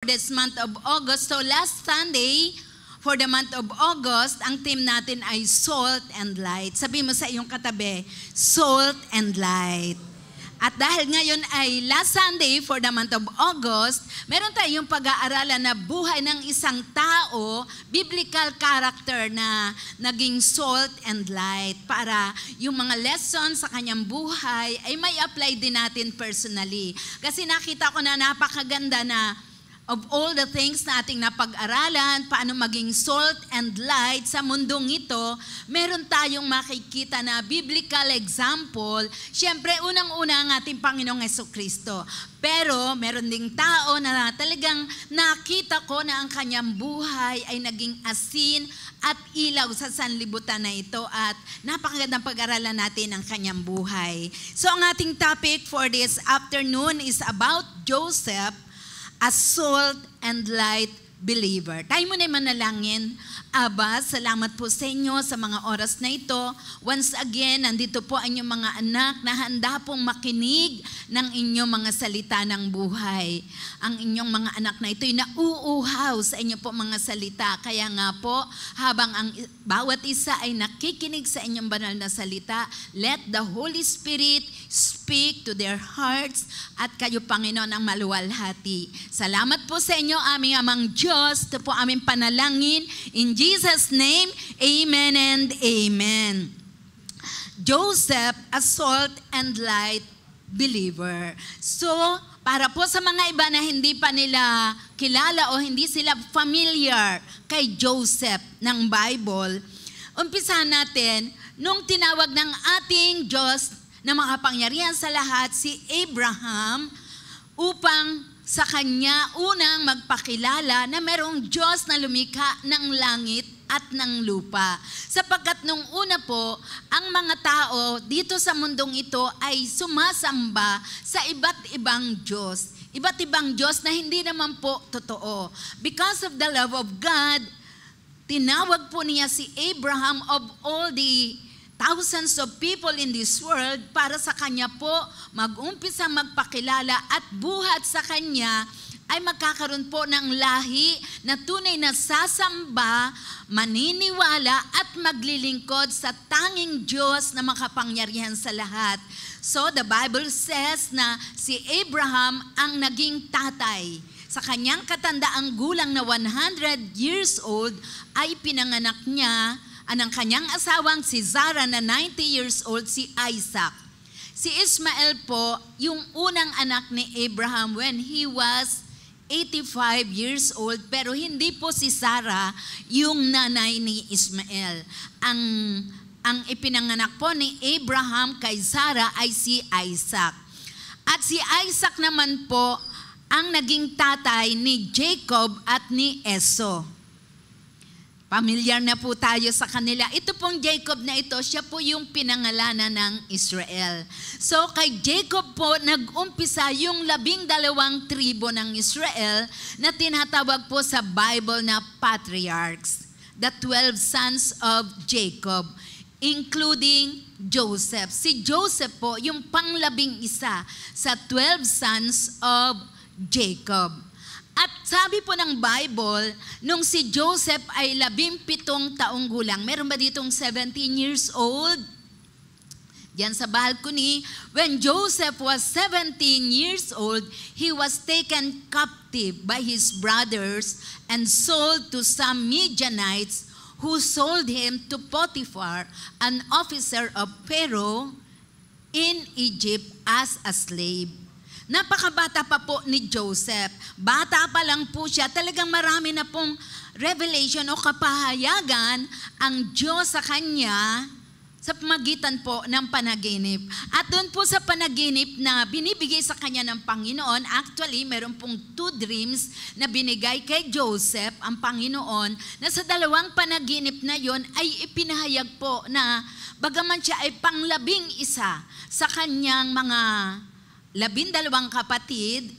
this month of August. So last Sunday, for the month of August, ang theme natin ay Salt and Light. Sabi mo sa iyong katabi, Salt and Light. At dahil ngayon ay last Sunday for the month of August, meron tayong pag-aaralan na buhay ng isang tao, biblical character na naging salt and light para yung mga lessons sa kanyang buhay ay may apply din natin personally. Kasi nakita ko na napakaganda na of all the things na ating napag-aralan, paano maging salt and light sa mundong ito, meron tayong makikita na biblical example. Siyempre, unang-una ang ating Panginoong Jesucristo. Pero, meron ding tao na talagang nakita ko na ang kanyang buhay ay naging asin at ilaw sa sanlibutan na ito at napakagandang pag-aralan natin ang kanyang buhay. So, ang ating topic for this afternoon is about Joseph, a salt and light believer. Tayo muna manalangin. Aba, salamat po sa inyo sa mga oras na ito. Once again, nandito po ang inyong mga anak na handa pong makinig ng inyong mga salita ng buhay. Ang inyong mga anak na ito ay nauuhaw sa inyo po mga salita. Kaya nga po, habang ang bawat isa ay nakikinig sa inyong banal na salita, let the Holy Spirit speak to their hearts at kayo, Panginoon, ang maluwalhati. Salamat po sa inyo, aming Amang Diyos. Ito po aming panalangin. In Jesus' name, amen and amen. Joseph, a salt and light believer. So, para po sa mga iba na hindi pa nila kilala o hindi sila familiar kay Joseph ng Bible, umpisahan natin nung tinawag ng ating Diyos na makapangyarihan sa lahat si Abraham upang sa kanya unang magpakilala na merong Diyos na lumikha ng langit at ng lupa. Sapagkat nung una po, ang mga tao dito sa mundong ito ay sumasamba sa iba't ibang Diyos. Iba't ibang Diyos na hindi naman po totoo. Because of the love of God, tinawag po niya si Abraham of all the thousands of people in this world para sa kanya po mag-umpisa magpakilala at buhat sa kanya ay magkakaroon po ng lahi na tunay na sasamba, maniniwala at maglilingkod sa tanging Diyos na makapangyarihan sa lahat. So the Bible says na si Abraham ang naging tatay. Sa kanyang katandaang gulang na 100 years old ay pinanganak niya ang kanyang asawang si Sarah na 90 years old, si Isaac. Si Ismael po, yung unang anak ni Abraham when he was 85 years old, pero hindi po si Sarah yung nanay ni Ismael. Ang ipinanganak po ni Abraham kay Sarah ay si Isaac. At si Isaac naman po ang naging tatay ni Jacob at ni Esau. Pamilyar na po tayo sa kanila. Ito pong Jacob na ito, siya po yung pinangalanan ng Israel. So kay Jacob po, nag-umpisa yung 12 tribo ng Israel na tinatawag po sa Bible na patriarchs. The 12 sons of Jacob, including Joseph. Si Joseph po, yung pang-11 sa 12 sons of Jacob. At sabi po ng Bible, nung si Joseph ay 17 taong gulang, meron ba ditong 17 years old? Diyan sa balcony, when Joseph was 17 years old, he was taken captive by his brothers and sold to some Midianites who sold him to Potiphar, an officer of Pharaoh in Egypt as a slave. Napakabata pa po ni Joseph. Bata pa lang po siya. Talagang marami na pong revelation o kapahayagan ang Diyos sa kanya sa pamagitan po ng panaginip. At doon po sa panaginip na binibigay sa kanya ng Panginoon, actually, meron pong 2 dreams na binigay kay Joseph, ang Panginoon, na sa 2 panaginip na yon ay ipinahayag po na bagaman siya ay pang-11 sa kanyang mga 12 kapatid,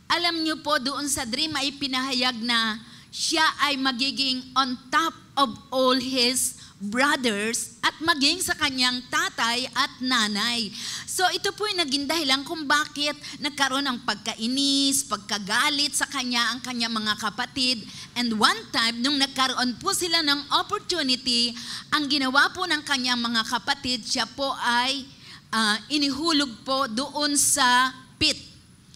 alam niyo po doon sa dream ay pinahayag na siya ay magiging on top of all his brothers at maging sa kanyang tatay at nanay. So ito po yung naging dahilan kung bakit nagkaroon ng pagkainis, pagkagalit sa kanya ang kanyang mga kapatid. And one time, nung nagkaroon po sila ng opportunity, ang ginawa po ng kanyang mga kapatid, siya po ay inihulog po doon sa pit,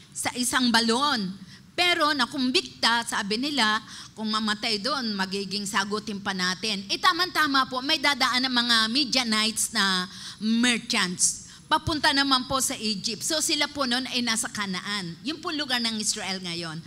sa isang balon. Pero nakumbikta, sabi nila, kung mamatay doon, magiging sagutin pa natin. Tama-tama po, may dadaan ng mga Midianites na merchants. Papunta naman po sa Egypt. So sila po noon ay nasa Canaan. Yung po lugar ng Israel ngayon.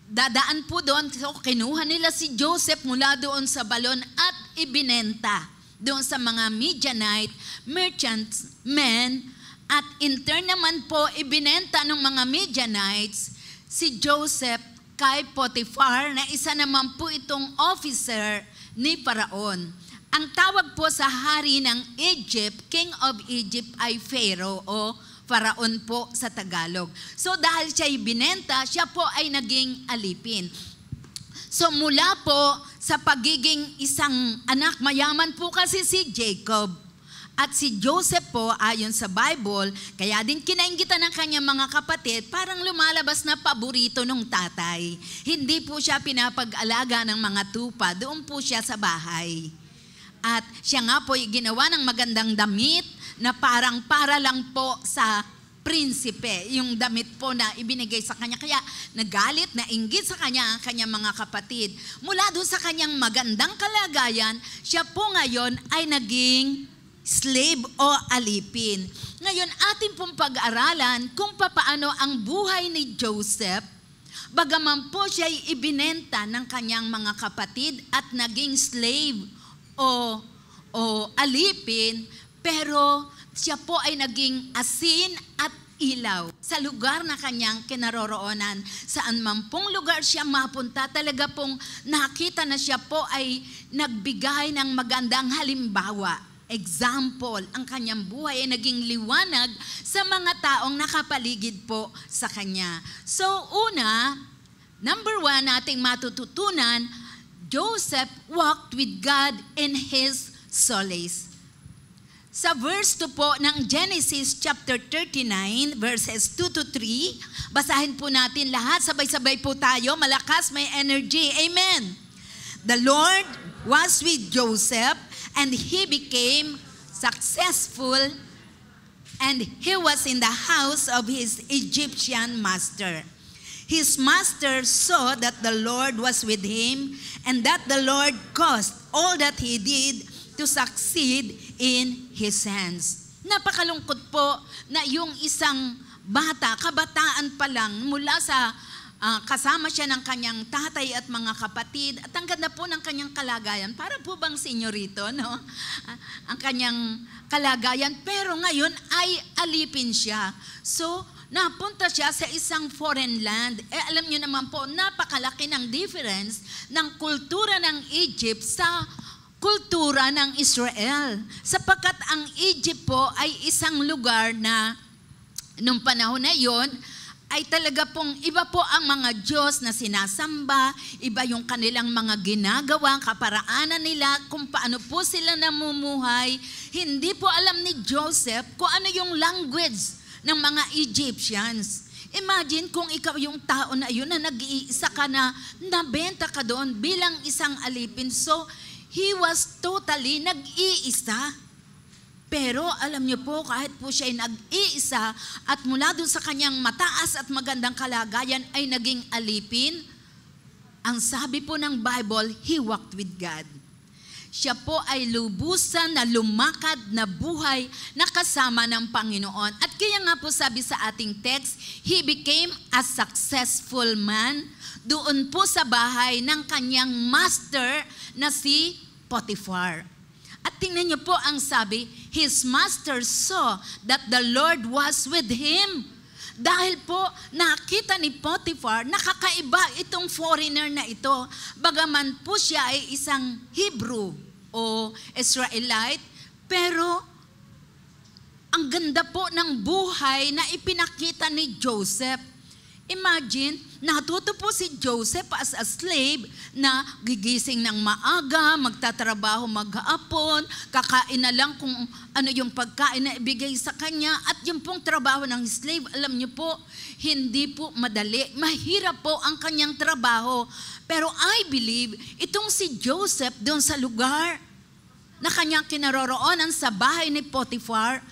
Dadaan po doon, so kinuha nila si Joseph mula doon sa balon at ibinenta doon sa mga Midianite merchants, men, at in turn naman po, ibinenta ng mga Midianites si Joseph kay Potiphar na isa naman po itong officer ni Paraon. Ang tawag po sa hari ng Egypt, King of Egypt, ay Pharaoh o Faraon po sa Tagalog. So dahil siya ibinenta, siya po ay naging alipin. So mula po sa pagiging isang anak, mayaman po kasi si Jacob. At si Joseph po, ayon sa Bible, kaya din kinainggitan ng kanyang mga kapatid, parang lumalabas na paborito ng tatay. Hindi po siya pinapag-alaga ng mga tupa, doon po siya sa bahay. At siya nga po ginawa ng magandang damit na parang para lang po sa prinsipe, yung damit po na ibinigay sa kanya. Kaya nagalit, nainggit sa kanya ang kanyang mga kapatid. Mula doon sa kanyang magandang kalagayan, siya po ngayon ay naging slave o alipin. Ngayon, atin pong pag-aralan kung papaano ang buhay ni Joseph, bagaman po siya ay ibinenta ng kanyang mga kapatid at naging slave o alipin, pero siya po ay naging asin at ilaw sa lugar na kanyang kinaroroonan. Saan man pong lugar siya mapunta, talaga pong nakita na siya po ay nagbigay ng magandang halimbawa. Example, ang kanyang buhay ay naging liwanag sa mga taong nakapaligid po sa kanya. So una, number 1 nating matututunan, Joseph walked with God in his solace. Sa verse 2 po ng Genesis chapter 39, verses 2 to 3, basahin po natin lahat, sabay-sabay po tayo, malakas, may energy. Amen. The Lord was with Joseph, and he became successful, and he was in the house of his Egyptian master. His master saw that the Lord was with him, and that the Lord caused all that he did to succeed in his hands. Napakalungkot po na yung isang bata, kabataan pa lang, mula sa kasama siya ng kanyang tatay at mga kapatid, at ang ganda po ng kanyang kalagayan. Para po bang senyorito, no? Ang kanyang kalagayan, pero ngayon ay alipin siya. So, napunta siya sa isang foreign land. Alam niyo naman po, napakalaki ng difference ng kultura ng Egypt sa kultura ng Israel. Sapagkat ang Egypt po ay isang lugar na, nung panahon na yon, ay talaga pong iba po ang mga Diyos na sinasamba, iba yung kanilang mga ginagawa, kaparaanan nila, kung paano po sila namumuhay. Hindi po alam ni Joseph kung ano yung language ng mga Egyptians. Imagine kung ikaw yung tao na yun na nag-iisa ka na nabenta ka doon bilang isang alipin. So, he was totally nag-iisa. Pero alam niyo po, kahit po siya ay nag-iisa at mula doon sa kanyang mataas at magandang kalagayan ay naging alipin, ang sabi po ng Bible, he walked with God. Siya po ay lubusan na lumakad na buhay na kasama ng Panginoon. At kaya nga po sabi sa ating text, he became a successful man doon po sa bahay ng kanyang master na si Potiphar. At tingnan niyo po ang sabi, his master saw that the Lord was with him. Dahil po nakita ni Potiphar, nakakaiba itong foreigner na ito. Bagaman po siya ay isang Hebrew o Israelite, pero ang ganda po ng buhay na ipinakita ni Joseph. Imagine, natuto po si Joseph as a slave na gigising ng maaga, magtatrabaho maghapon, kakain na lang kung ano yung pagkain na ibigay sa kanya. At yung pong trabaho ng slave, alam niyo po, hindi po madali. Mahirap po ang kanyang trabaho. Pero I believe, itong si Joseph doon sa lugar na kanyang kinaroroonan sa bahay ni Potiphar,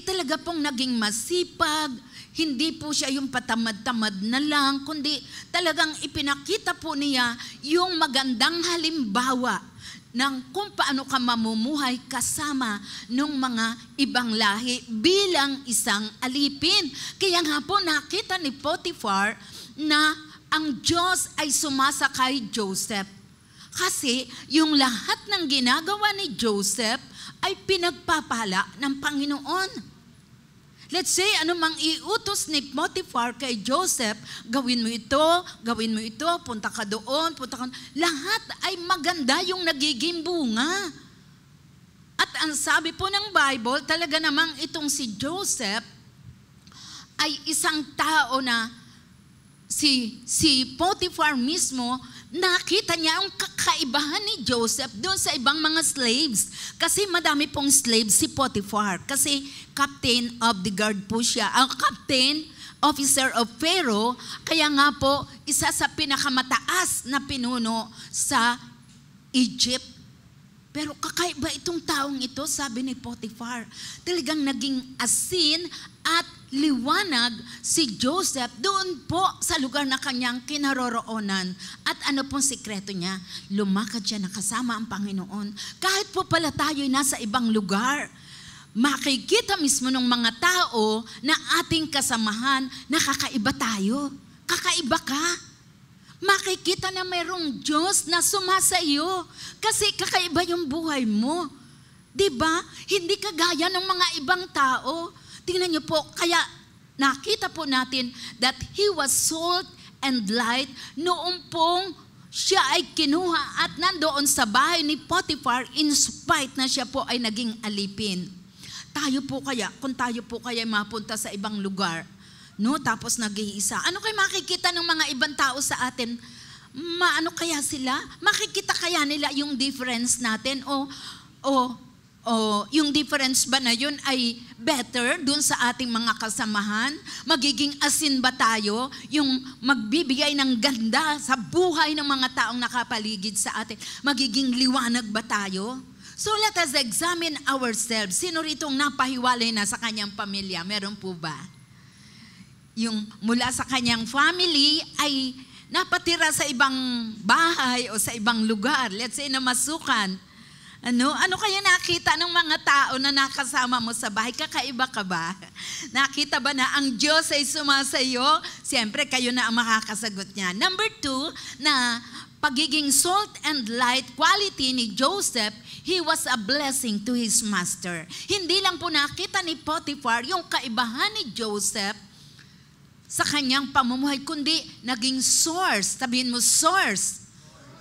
talaga pong naging masipag. Hindi po siya yung patamad-tamad na lang, kundi talagang ipinakita po niya yung magandang halimbawa ng kung paano ka mamumuhay kasama ng mga ibang lahi bilang isang alipin. Kaya nga po nakita ni Potiphar na ang Diyos ay sumasa kay Joseph. Kasi yung lahat ng ginagawa ni Joseph ay pinagpapala ng Panginoon. Let's say, anumang iutos ni Potiphar kay Joseph, gawin mo ito, punta ka doon, lahat ay maganda yung nagiging bunga. At ang sabi po ng Bible, talaga namang itong si Joseph ay isang tao na si Potiphar mismo, nakita niya ang kakaibahan ni Joseph doon sa ibang mga slaves. Kasi madami pong slaves si Potiphar. Kasi captain of the guard po siya. Ang captain, officer of Pharaoh, kaya nga po, isa sa pinakamataas na pinuno sa Egypt. Pero kakaiba itong taong ito, sabi ni Potiphar. Talagang naging asin at liwanag si Joseph doon po sa lugar na kanyang kinaroroonan. At ano pong sikreto niya? Lumakad siya nakasama ang Panginoon. Kahit po pala tayo'y nasa ibang lugar, makikita mismo ng mga tao na ating kasamahan na kakaiba tayo. Kakaiba ka. Makikita na mayroong Diyos na sumasayo kasi kakaiba yung buhay mo. Diba? Hindi kagaya ng mga ibang tao. Tingnan niyo po, kaya nakita po natin that He was salt and light noong pong siya ay kinuha at nandoon sa bahay ni Potiphar in spite na siya po ay naging alipin. Kung tayo po kaya mapunta sa ibang lugar, no, tapos nag-iisa. Ano kayo makikita ng mga ibang tao sa atin? Ano kaya sila? Makikita kaya nila yung difference natin? O yung difference ba na yun ay better dun sa ating mga kasamahan? Magiging asin ba tayo? Yung magbibigay ng ganda sa buhay ng mga taong nakapaligid sa atin? Magiging liwanag ba tayo? So let us examine ourselves. Sino ritong napahiwalay na sa kanyang pamilya? Meron po ba? Yung mula sa kanyang family ay napatira sa ibang bahay o sa ibang lugar. Let's say namasukan. Ano kaya nakita ng mga tao na nakasama mo sa bahay? Kakaiba ka ba? Nakita ba na ang Diyos ay sumasayo? Siyempre, kayo na ang makakasagot niya. Number 2, na pagiging salt and light quality ni Joseph, he was a blessing to his master. Hindi lang po nakita ni Potiphar yung kaibahan ni Joseph sa kanyang pamumuhay, kundi naging source. Sabihin mo, source.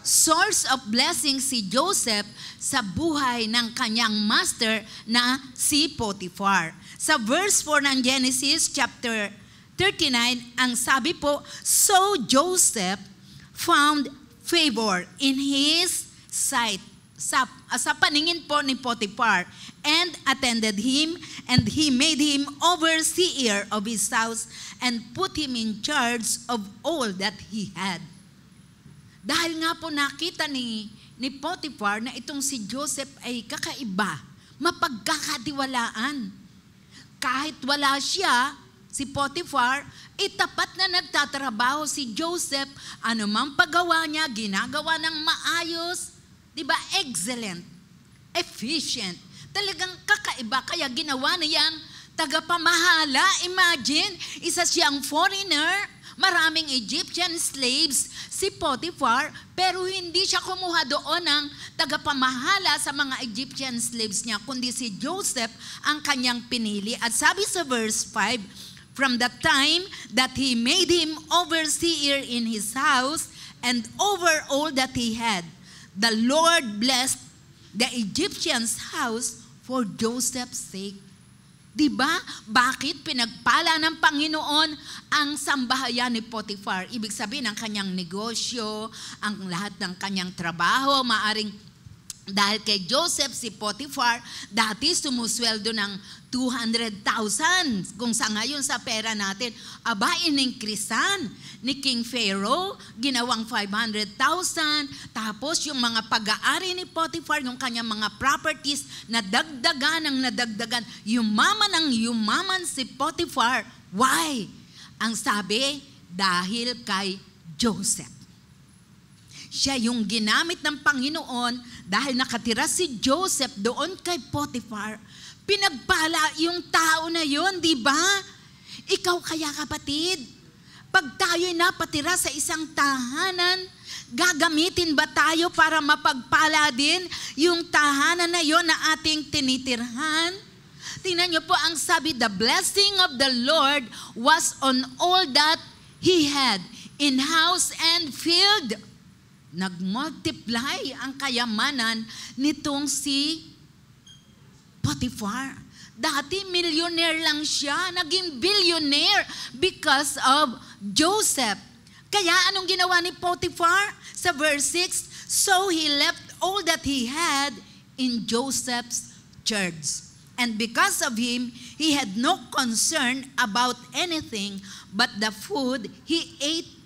Source of blessing si Joseph sa buhay ng kanyang master na si Potiphar. Sa verse 4 ng Genesis chapter 39, ang sabi po, so Joseph found favor in his sight. Sa paningin po ni Potiphar, and attended him, and he made him overseer of his house, and put him in charge of all that he had. Dahil nga po nakita ni Potiphar na itong si Joseph ay kakaiba, mapagkakatiwalaan. Kahit wala siya, si Potiphar, tapat na nagtatrabaho si Joseph, anumang paggawa niya, ginagawa ng maayos, diba? Excellent, efficient, talagang kakaiba, kaya ginawa niyang tagapamahala. Imagine, isa siyang foreigner, maraming Egyptian slaves, si Potiphar, pero hindi siya kumuha doon ng tagapamahala sa mga Egyptian slaves niya, kundi si Joseph ang kanyang pinili. At sabi sa verse 5, from the time that he made him overseer in his house and over all that he had, the Lord blessed the Egyptian's house for Joseph's sake. Diba? Bakit pinagpala ng Panginoon ang sambahayan ni Potiphar? Ibig sabihin, ang kanyang negosyo, ang lahat ng kanyang trabaho, maaring dahil kay Joseph, si Potiphar, dati sumusweldo ng 200,000. Kung sa ngayon sa pera natin, iningkrisan ni King Pharaoh, ginawang 500,000. Tapos yung mga pag-aari ni Potiphar, yung kanyang mga properties, nadagdagan. Yumaman si Potiphar. Why? Ang sabi, dahil kay Joseph. Siya yung ginamit ng Panginoon dahil nakatira si Joseph doon kay Potiphar. Pinagpala yung tao na yon, di ba? Ikaw kaya kapatid, pag tayo'y napatira sa isang tahanan, gagamitin ba tayo para mapagpala din yung tahanan na yon na ating tinitirhan? Tingnan niyo po ang sabi, the blessing of the Lord was on all that he had in house and field. Nagmultiply ang kayamanan nitong si Potiphar. Dati millionaire lang siya, naging billionaire because of Joseph. Kaya anong ginawa ni Potiphar? Sa verse 6, so he left all that he had in Joseph's charge. And because of him, he had no concern about anything but the food he ate.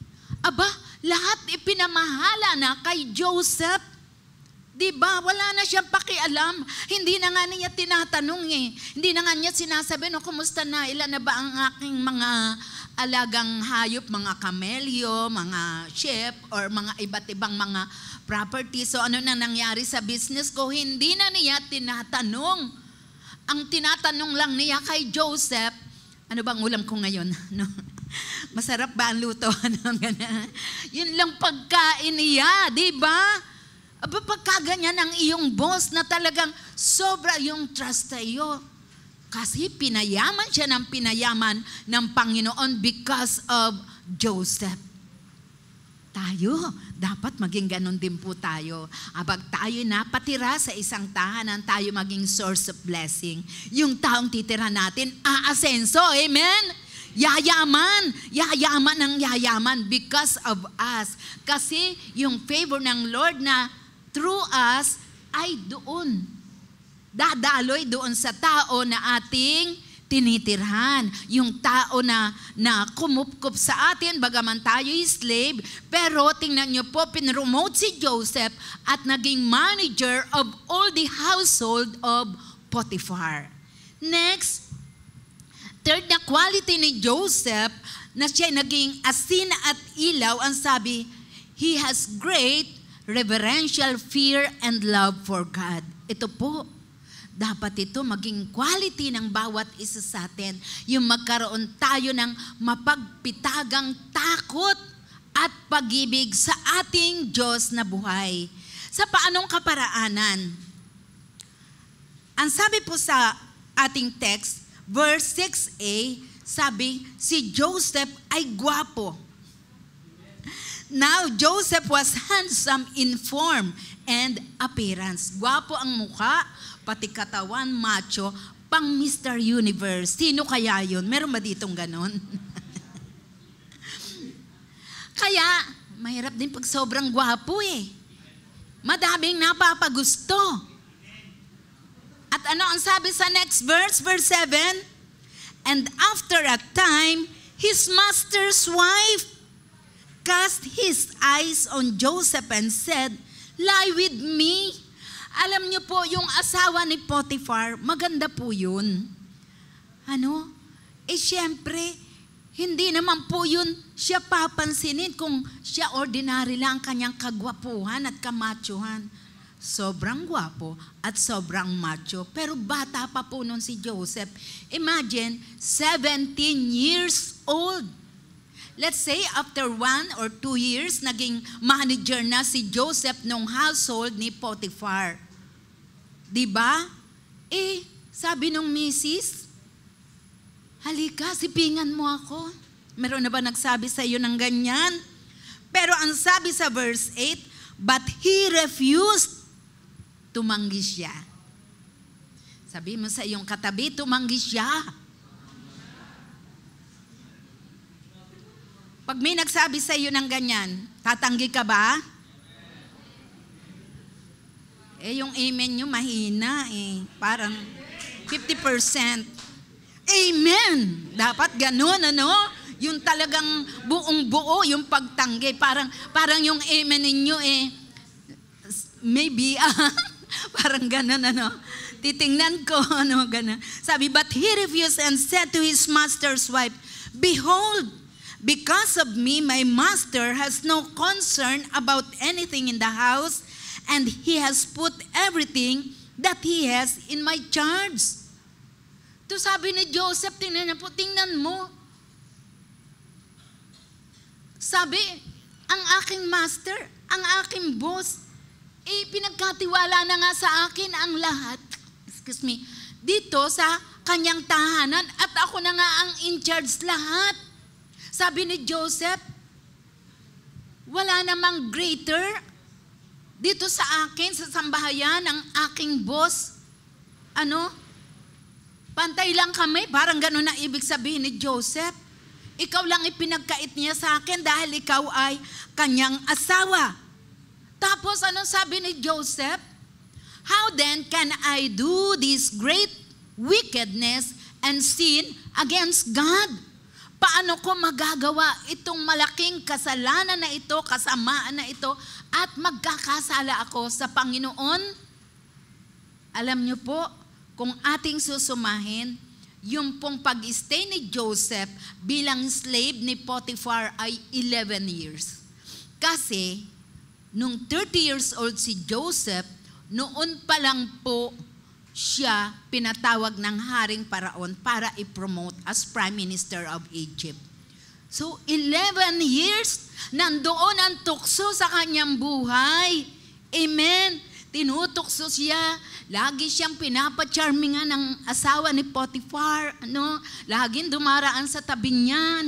Lahat ipinamahala na kay Joseph. Diba? Wala na siyang pakialam. Hindi na nga niya tinatanong eh. Hindi na nga niya sinasabi, kumusta na? Ilan na ba ang aking mga alagang hayop, mga kamelyo, mga sheep, or mga iba't ibang mga property? So ano na nangyari sa business ko? Hindi na niya tinatanong. Ang tinatanong lang niya kay Joseph, ano bang ulam ko ngayon? Masarap ba ang luto? Yun lang pagkain niya, di ba? Pagkaganyan ang iyong boss na talagang sobra yung trust sa iyo. Kasi pinayaman siya ng pinayaman ng Panginoon because of Joseph. Tayo, dapat maging ganun din po tayo. Abag tayo napatira sa isang tahanan, tayo maging source of blessing. Yung taong titira natin, aasenso. Amen? Yayaman ng yayaman because of us. Kasi yung favor ng Lord na through us ay doon. Dadaloy doon sa tao na ating tinitirhan. Yung tao na kumupkup sa atin, bagaman tayo'y slave, pero tingnan nyo po, pinromote si Joseph at naging manager of all the household of Potiphar. Next, third na quality ni Joseph na siya naging asin at ilaw, ang sabi, he has great reverential fear and love for God. Ito po, dapat ito maging quality ng bawat isa sa atin. Yung magkaroon tayo ng mapagpitagang takot at pag-ibig sa ating Diyos na buhay. Sa paanong kaparaanan? Ang sabi po sa ating text, verse 6a, sabi, si Joseph ay gwapo. Now, Joseph was handsome in form and appearance. Gwapo ang mukha, pati katawan, macho, pang Mr. Universe. Sino kaya yun? Meron ba ditong ganon? Kaya, mahirap din pag sobrang gwapo eh. Madaming napapagusto. At ano ang sabi sa next verse, verse 7? And after a time, his master's wife cast his eyes on Joseph and said, lie with me. Alam niyo po, yung asawa ni Potiphar, maganda po yun. Siyempre, hindi naman po yun siya papansinin kung siya ordinary lang kanyang kagwapuhan at kamachuhan. Sobrang gwapo at sobrang macho. Pero bata pa po nun si Joseph. Imagine, 17 years old. Let's say, after 1 or 2 years, naging manager na si Joseph nung household ni Potiphar. Diba? Sabi nung misis, halika, sipingan mo ako. Meron na ba nagsabi sa iyo ng ganyan? Pero ang sabi sa verse 8, but he refused. Tumanggi siya. Sabi mo sa iyong katabi, tumanggi siya. Pag may nagsabi sa iyo ng ganyan, tatanggi ka ba? Yung amen nyo mahina Parang 50%. Amen! Dapat ganun, ano? Yung talagang buong buo, yung pagtanggi. Parang yung amen ninyo maybe, parang ganun, ano? Titingnan ko, ano, ganun. Sabi, but he refused and said to his master's wife, behold, because of me, my master has no concern about anything in the house, and he has put everything that he has in my charge. To sabi ni Joseph, tingnan mo. Sabi, ang aking master, ang aking boss, pinagkatiwala na nga sa akin ang lahat. Dito sa kanyang tahanan at ako na nga ang in charge lahat. Sabi ni Joseph, wala namang greater dito sa akin, sa sambahayan, ang aking boss. Pantay lang kami, parang gano'n na ibig sabihin ni Joseph. Ikaw lang ipinagkait niya sa akin dahil ikaw ay kanyang asawa. Tapos anong sabi ni Joseph? How then can I do this great wickedness and sin against God? Paano ko magagawa itong malaking kasalanan na ito, kasamaan na ito, at magkakasala ako sa Panginoon? Alam niyo po, kung ating susumahin, yung pong pag-stay ni Joseph bilang slave ni Potiphar ay 11 years. Kasi, nung 30 years old si Joseph, noon pa lang po siya pinatawag ng Haring Paraon para i-promote as Prime Minister of Egypt. So, 11 years, nandoon ang tukso sa kanyang buhay. Amen. Tinutukso siya. Lagi siyang pinapacharmingan ng asawa ni Potiphar. Laging dumaraan sa tabi niya.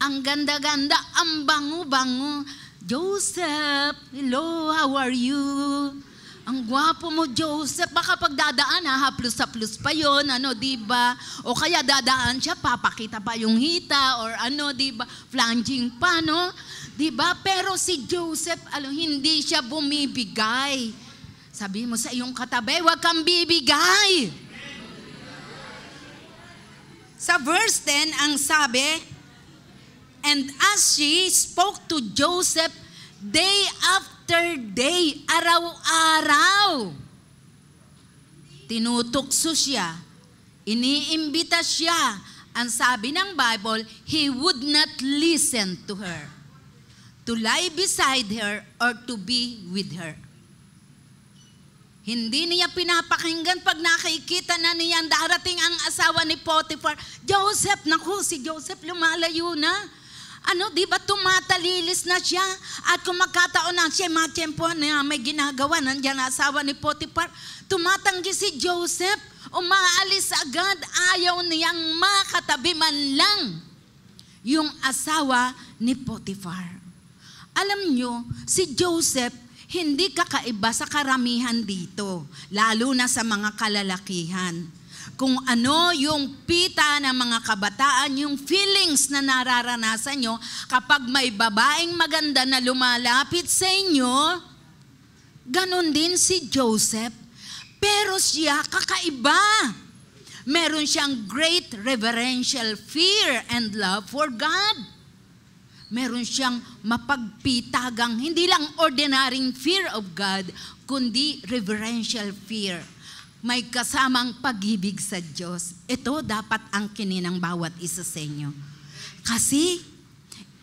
Ang ganda-ganda, ang bango-bango. Joseph, hello, how are you? Ang gwapo mo, Joseph. Baka pagdadaan, haplos-haplos pa yun, diba? O kaya dadaan siya, papakita pa yung hita, or diba? Flanging pa, Diba? Pero si Joseph, hindi siya bumibigay. Sabi mo sa iyong katabi, huwag kang bibigay. Sa verse 10, ang sabi, and as she spoke to Joseph day after day, araw-araw, tinutukso siya, iniimbita siya. Ang sabi ng Bible, he would not listen to her, to lie beside her or to be with her. Hindi niya pinapakinggan pag nakikita na niya darating ang asawa ni Potiphar. Joseph, naku, si Joseph lumalayo na. Diba tumatalilis na siya. At kung magkataon na siya, matiyempo na may ginagawa, nandiyan ang asawa ni Potiphar. Tumatanggi si Joseph, umaalis agad, ayaw niyang makatabi man lang yung asawa ni Potiphar. Alam nyo, si Joseph, hindi kakaiba sa karamihan dito, lalo na sa mga kalalakihan. Kung ano yung pita ng mga kabataan, yung feelings na nararanasan nyo, kapag may babaeng maganda na lumalapit sa inyo, ganon din si Joseph. Pero siya kakaiba. Meron siyang great reverential fear and love for God. Meron siyang mapagpitagang, hindi lang ordinaryong fear of God, kundi reverential fear. May kasamang pag-ibig sa Diyos. Ito dapat ang kininang bawat isa sa inyo. Kasi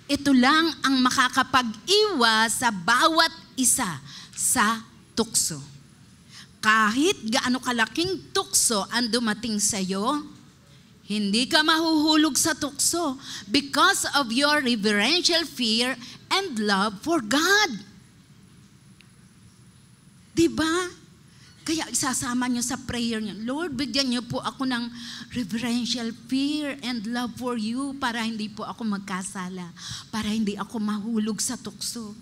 ito lang ang makakapag-iwas sa bawat isa sa tukso. Kahit gaano kalaking tukso ang dumating sa iyo, hindi ka mahuhulog sa tukso because of your reverential fear and love for God. Diba? Kaya isasama nyo sa prayer nyo, Lord, bigyan nyo po ako ng reverential fear and love for you para hindi po ako magkasala, para hindi ako mahulog sa tukso.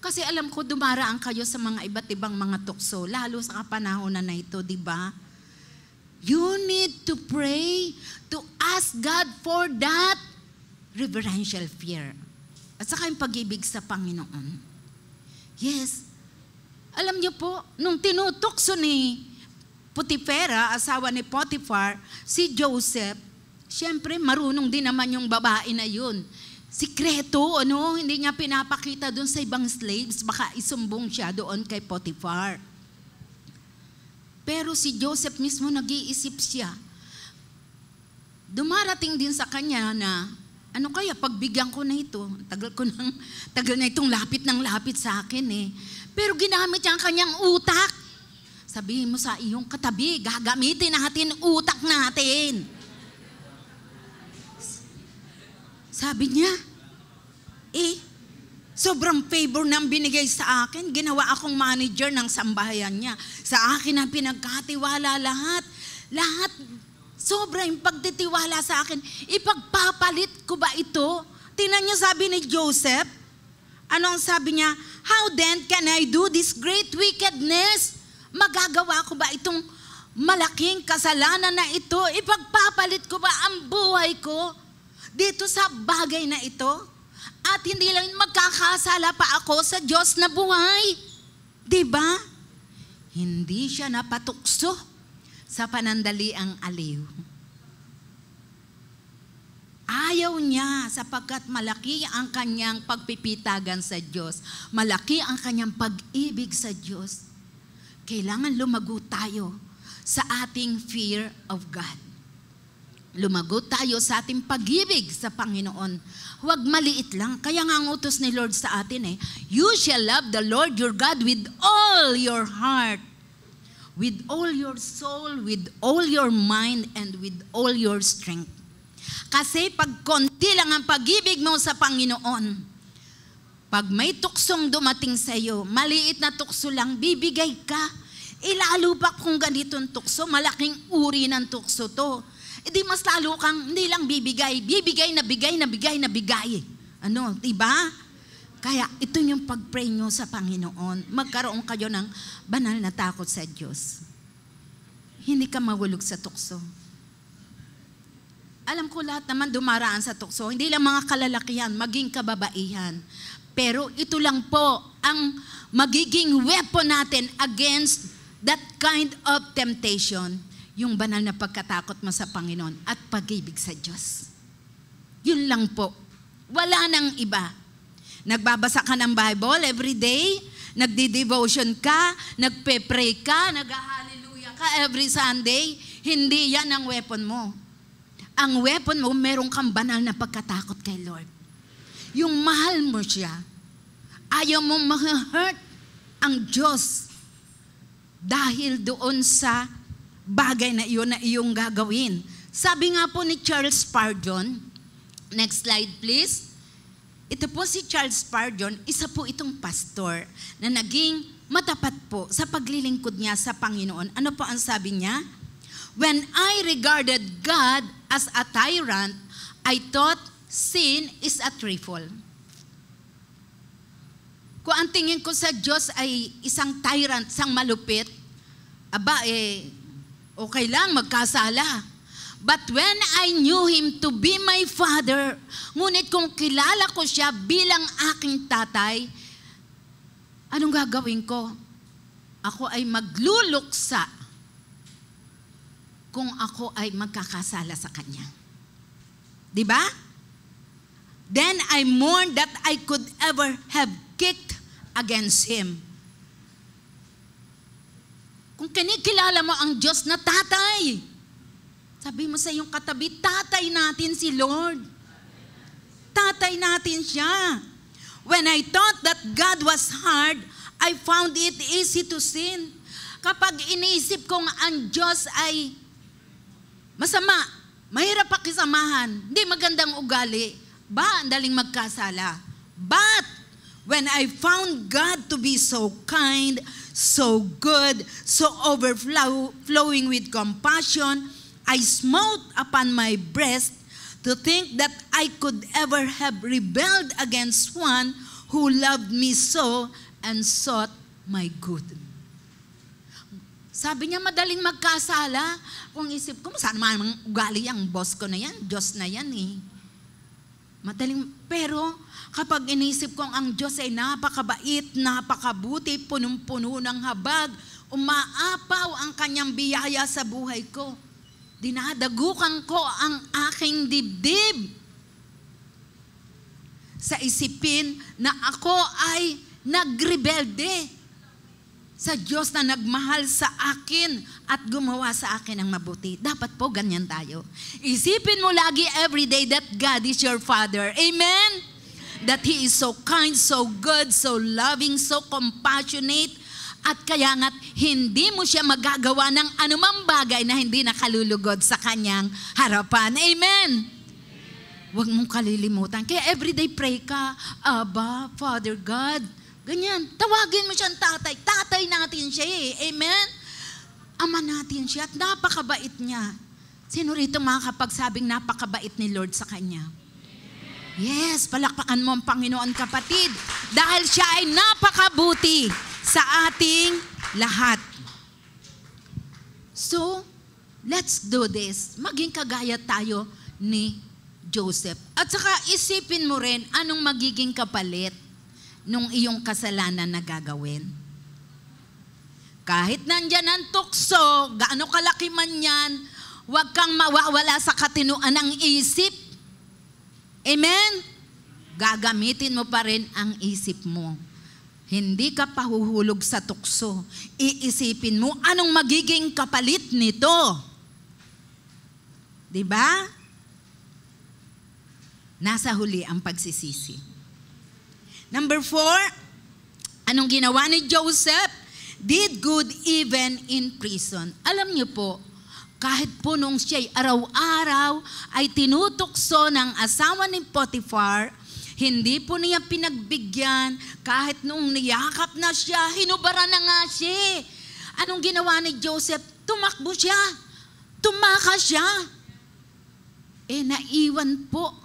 Kasi alam ko dumaraan kayo sa mga iba't ibang mga tukso, lalo sa kapanahonan na ito, diba? You need to pray to ask God for that reverential fear. At saka yung pag-ibig sa Panginoon. Yes. Alam niyo po, nung tinutukso ni Potifera, asawa ni Potiphar, si Joseph, siyempre marunong din naman yung babae na yun. Sikreto, hindi niya pinapakita doon sa ibang slaves, baka isumbong siya doon kay Potiphar. Pero si Joseph mismo nag-iisip siya. Dumarating din sa kanya na, ano kaya pagbigyan ko na ito? Tagal na itong lapit ng lapit sa akin eh. Pero ginamit niya ang kanyang utak. Sabihin mo sa iyong katabi, gagamitin natin utak natin. Sabi niya, sobrang favor nang binigay sa akin. Ginawa akong manager ng sambahayan niya. Sa akin ang pinagkatiwala lahat. Lahat, sobra yung pagtitiwala sa akin. Ipagpapalit ko ba ito? Tingnan niyo sabi ni Joseph. Ano ang sabi niya? How then can I do this great wickedness? Magagawa ko ba itong malaking kasalanan na ito? Ipagpapalit ko ba ang buhay ko dito sa bagay na ito? At hindi lang magkakasala pa ako sa Diyos na buhay. Diba? Hindi siya napatukso sa panandaliang aliw. Ayaw niya sapagkat malaki ang kanyang pagpipitagan sa Diyos. Malaki ang kanyang pag-ibig sa Diyos. Kailangan lumago tayo sa ating fear of God. Lumago tayo sa ating pag-ibig sa Panginoon. Huwag maliit lang. Kaya nga ang utos ni Lord sa atin you shall love the Lord your God with all your heart, with all your soul, with all your mind, and with all your strength. Kasi pag konti lang ang pag-ibig mo sa Panginoon, pag may tuksong dumating sa iyo, maliit na tukso lang, bibigay ka. Lalo pa kung ganitong tukso, malaking uri ng tukso to. Di mas lalo kang hindi lang bibigay na bigay. Diba? Kaya ito yung pag-pray nyo sa Panginoon. Magkaroon kayo ng banal na takot sa Diyos. Hindi ka mahulog sa tukso. Alam ko lahat naman dumaraan sa tukso. Hindi lang mga kalalakihan, maging kababaihan. Pero ito lang po ang magiging weapon natin against that kind of temptation. Yung banal na pagkatakot mo sa Panginoon at pag-ibig sa Diyos. Yun lang po. Wala nang iba. Nagbabasa ka ng Bible every day, nagdi-devotion ka, nagpe-pray ka, nag-hallelujah ka every Sunday. Hindi yan ang weapon mo. Ang weapon mo, meron kang banal na pagkatakot kay Lord. Yung mahal mo siya, ayaw mong ma-hurt ang Diyos dahil doon sa bagay na iyon na iyong gagawin. Sabi nga po ni Charles Spurgeon, next slide please. Ito po si Charles Spurgeon, isa po itong pastor na naging matapat po sa paglilingkod niya sa Panginoon. Ano po ang sabi niya? When I regarded God as a tyrant, I thought sin is a trifle. Kung ang tingin ko sa Diyos ay isang tyrant, isang malupit, okay lang, magkasala. But when I knew Him to be my Father, ngunit kung kilala ko siya bilang aking tatay, anong gagawin ko? Ako ay magluluksa kung ako ay magkakasala sa Kanya. Diba? Then I mourned that I could ever have kicked against Him. Kung kinikilala mo ang Diyos na tatay, sabi mo sa iyong katabi, tatay natin si Lord. Tatay natin siya. When I thought that God was hard, I found it easy to sin. Kapag iniisip kong ang Diyos ay masama, mahirap pakisamahan, hindi magandang ugali, ang daling magkasala. But when I found God to be so kind, so good, so overflowing with compassion, I smote upon my breast to think that I could ever have rebelled against one who loved me so and sought my good. Sabi niya, madaling magkasala. Kung isip ko, saan naman ugali yung boss ko na yan? Diyos na yan eh. Madaling, pero kapag inisip kong ang Diyos ay napakabait, napakabuti, punong-puno ng habag, umaapaw ang kanyang biyaya sa buhay ko. Dinadagukan ko ang aking dibdib sa isipin na ako ay nagrebelde sa Diyos na nagmahal sa akin at gumawa sa akin ng mabuti. Dapat po ganyan tayo. Isipin mo lagi everyday that God is your Father. Amen? That He is so kind, so good, so loving, so compassionate. At kaya nga't hindi mo siya magagawa ng anumang bagay na hindi nakalulugod sa kanyang harapan. Amen? Huwag mong kalilimutan. Kaya everyday pray ka, Abba, Father God. Ganyan. Tawagin mo siyang tatay. Tatay natin siya eh. Amen? Ama natin siya at napakabait niya. Sino rito makakapagsabing napakabait ni Lord sa kanya? Yes, palakpakan mo ang Panginoon, kapatid. Dahil siya ay napakabuti sa ating lahat. So, let's do this. Maging kagaya tayo ni Joseph. At saka isipin mo rin anong magiging kapalit nung iyong kasalanan na gagawin. Kahit nandyan ang tukso, gaano kalaki man yan, huwag kang mawawala sa katinuan ng isip. Amen? Gagamitin mo pa rin ang isip mo. Hindi ka pahuhulog sa tukso. Iisipin mo anong magiging kapalit nito. Diba? Nasa huli ang pagsisisi. Number 4, anong ginawa ni Joseph? Did good even in prison. Alam niyo po, kahit po nung siya'y araw-araw ay tinutukso ng asawa ni Potiphar, hindi po niya pinagbigyan. Kahit nung niyakap na siya, hinubara na nga siya. Anong ginawa ni Joseph? Tumakbo siya. Tumakas siya. Naiwan po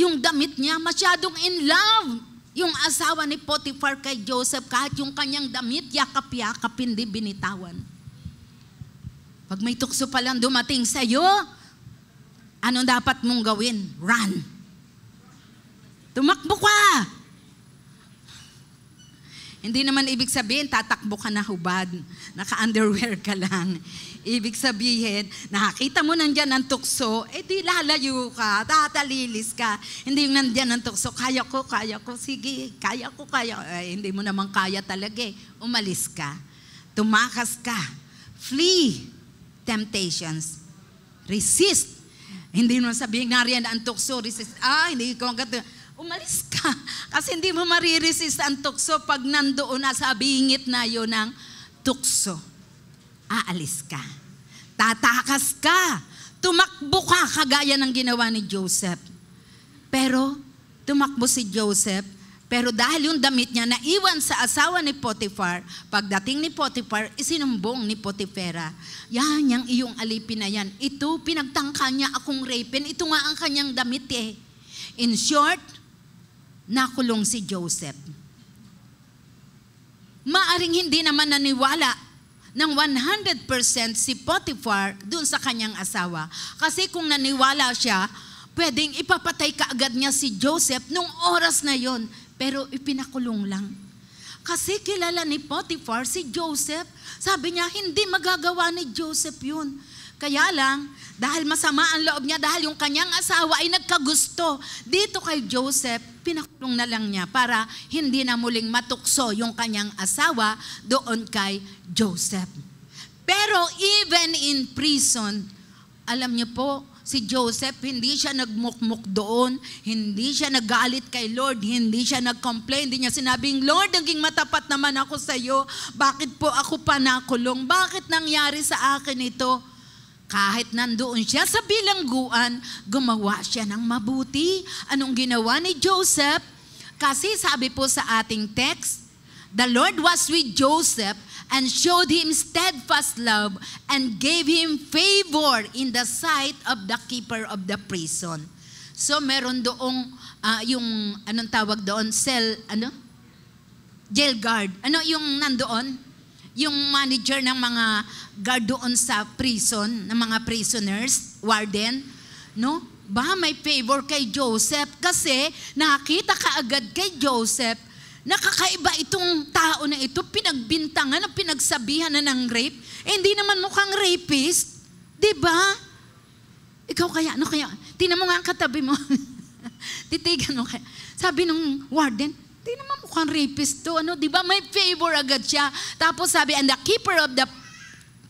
yung damit niya, masyadong in love. Yung asawa ni Potiphar kay Joseph, kahit yung kanyang damit, yakap-yakap, hindi binitawan. Pag may tukso palang dumating sa'yo, anong dapat mong gawin? Run. Tumakbo ka. Hindi naman ibig sabihin, tatakbo ka na hubad, naka-underwear ka lang. Ibig sabihin, nakakita mo nandyan ang tukso, di lalayo ka, tatalilis ka. Hindi yung nandyan ang tukso, kaya ko, sige, kaya ko. Hindi mo naman kaya talaga eh. Umalis ka. Tumakas ka. Flee temptations. Resist. Hindi mo sabihin, nariyan ang tukso, resist. Hindi ko agad. Umalis ka. Kasi hindi mo mariresist ang tukso pag nandoon na sa bingit na yun ng tukso. Aalis ka. Tatakas ka. Tumakbo ka kagaya ng ginawa ni Joseph. Pero tumakbo si Joseph, pero dahil yung damit niya naiwan sa asawa ni Potiphar, pagdating ni Potiphar, isinumbong ni Potifera. Yan, yung iyong alipin na yan. Ito, pinagtangka niya akong rapin. Ito nga ang kanyang damit eh. In short, nakulong si Joseph. Maaring hindi naman naniwala ng 100% si Potiphar dun sa kanyang asawa. Kasi kung naniwala siya, pwedeng ipapatay kaagad niya si Joseph nung oras na yon, pero ipinakulong lang. Kasi kilala ni Potiphar si Joseph. Sabi niya, hindi magagawa ni Joseph yun. Kaya lang, dahil masama ang loob niya, dahil yung kanyang asawa ay nagkagusto dito kay Joseph, pinakulong na lang niya para hindi na muling matukso yung kanyang asawa doon kay Joseph. Pero even in prison, alam niyo po, si Joseph, hindi siya nagmukmuk doon, hindi siya nagalit kay Lord, hindi siya nag-complain, hindi niya sinabing, Lord, naging matapat naman ako sa iyo, bakit po ako pa nakulong? Bakit nangyari sa akin ito? Kahit nandoon siya sa bilangguan, gumawa siya ng mabuti. Anong ginawa ni Joseph? Kasi sabi po sa ating text, the Lord was with Joseph and showed him steadfast love and gave him favor in the sight of the keeper of the prison. So meron doong yung anong tawag doon? Jail guard. Ano yung nandoon? yung manager ng mga guard doon sa prison, ng mga prisoners, warden, no? Ba, may favor kay Joseph kasi nakita kaagad kay Joseph, nakakaiba itong tao na ito, pinagbintangan at pinagsabihan na ng rape. Hindi naman mukhang rapist, di ba? Ikaw kaya, ano kaya? Tingnan mo nga ang katabi mo. Titigan mo kaya. Sabi nung warden, di naman mukhang rapist to, ano, di ba? May favor agad siya. Tapos sabi, and the keeper of the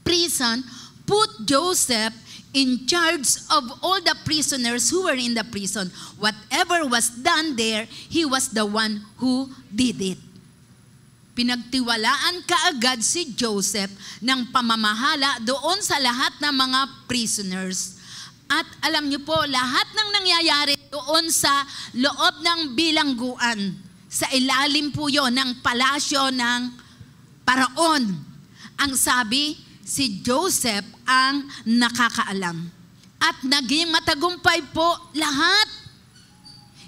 prison put Joseph in charge of all the prisoners who were in the prison. Whatever was done there, he was the one who did it. Pinagtiwalaan kaagad si Joseph ng pamamahala doon sa lahat ng mga prisoners. At alam niyo po, lahat ng nangyayari doon sa loob ng bilangguan, sa ilalim po yon ng palasyo ng Paraon. Ang sabi, si Joseph ang nakakaalam. At naging matagumpay po lahat.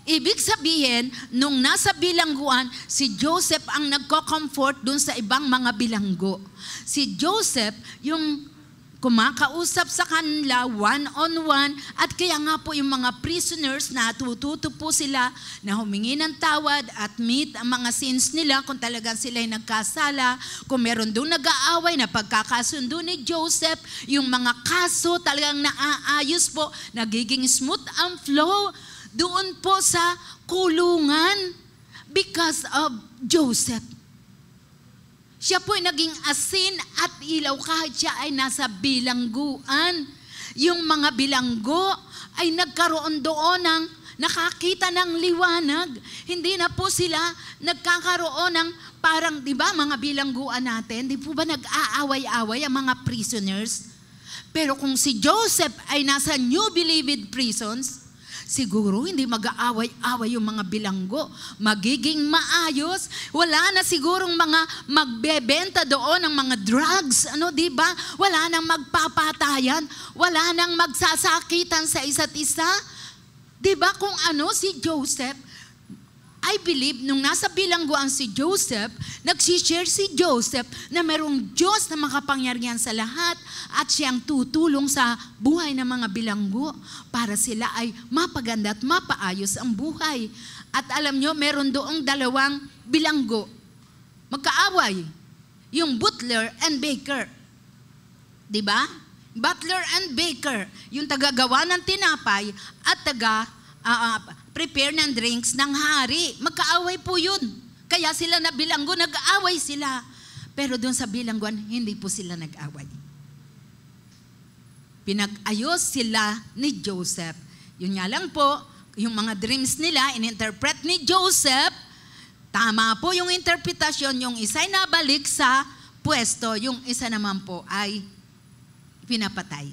Ibig sabihin, nung nasa bilangguan, si Joseph ang nagko-comfort dun sa ibang mga bilanggo. Si Joseph yung kumakausap sa kanila one-on-one, at kaya nga po yung mga prisoners, natututo po sila na humingi ng tawad at meet ang mga sins nila kung talagang sila'y nagkasala. Kung meron doon nag-aaway na pagkakasundo ni Joseph, yung mga kaso talagang naaayos po, nagiging smooth ang flow doon po sa kulungan because of Joseph. Siya po ay naging asin at ilaw kahit siya ay nasa bilangguan. Yung mga bilanggo ay nagkaroon doon ng nakakita ng liwanag. Hindi na po sila nagkakaroon ng parang, di ba, mga bilangguan natin, di po ba nag-aaway-away ang mga prisoners? Pero kung si Joseph ay nasa New Bilibid prisons, siguro hindi mag-aaway-away yung mga bilanggo. Magiging maayos. Wala na sigurong mga magbebenta doon ng mga drugs. Ano, di ba? Wala nang magpapatayan. Wala nang magsasakitan sa isa't isa. Di ba kung ano si Joseph? I believe, nung nasa bilangguan si Joseph, nagsishare si Joseph na merong Diyos na makapangyarihan sa lahat at siyang tutulong sa buhay ng mga bilanggo para sila ay mapaganda at mapaayos ang buhay. At alam nyo, meron doong dalawang bilanggo. Magkaaway. Yung butler and baker. Diba? Butler and baker. Yung tagagawa ng tinapay at prepare ng drinks ng hari. Magkaaway po yun. Kaya sila na bilanggo, nag-aaway sila. Pero doon sa bilangguan, hindi po sila nag-away. Pinag-ayos sila ni Joseph. Yun nga lang po, yung mga dreams nila, in-interpret ni Joseph, tama po yung interpretasyon, yung isa ay nabalik sa pwesto, yung isa naman po ay pinapatay.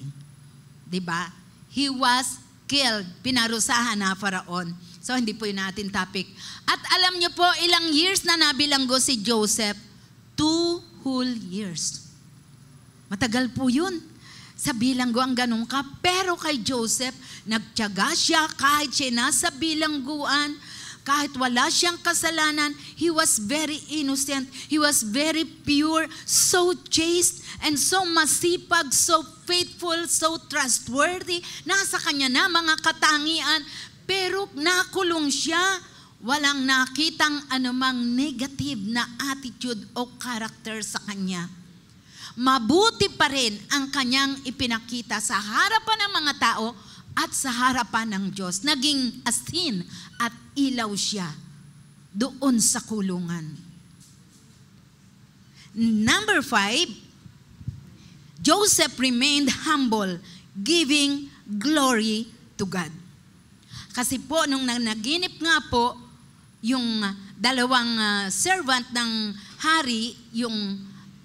Diba? He was killed, pinarusahan na Faraon. So, hindi po yun natin topic. At alam nyo po, ilang years na nabilanggo si Joseph? 2 whole years. Matagal po yun. Sa bilanggo ang ganun ka. Pero kay Joseph, nagtiyaga siya kahit siya nasa bilangguan, kahit wala siyang kasalanan, he was very innocent, he was very pure, so chaste, and so masipag, so faithful, so trustworthy. Nasa kanya na mga katangian, pero nakulong siya. Walang nakitang anumang negative na attitude o character sa kanya. Mabuti pa rin ang kanyang ipinakita sa harapan ng mga tao at sa harapan ng Diyos. Naging asin at ilaw siya doon sa kulungan. Number 5, Joseph remained humble, giving glory to God. Kasi po, nung naginip nga po, yung dalawang servant ng hari, yung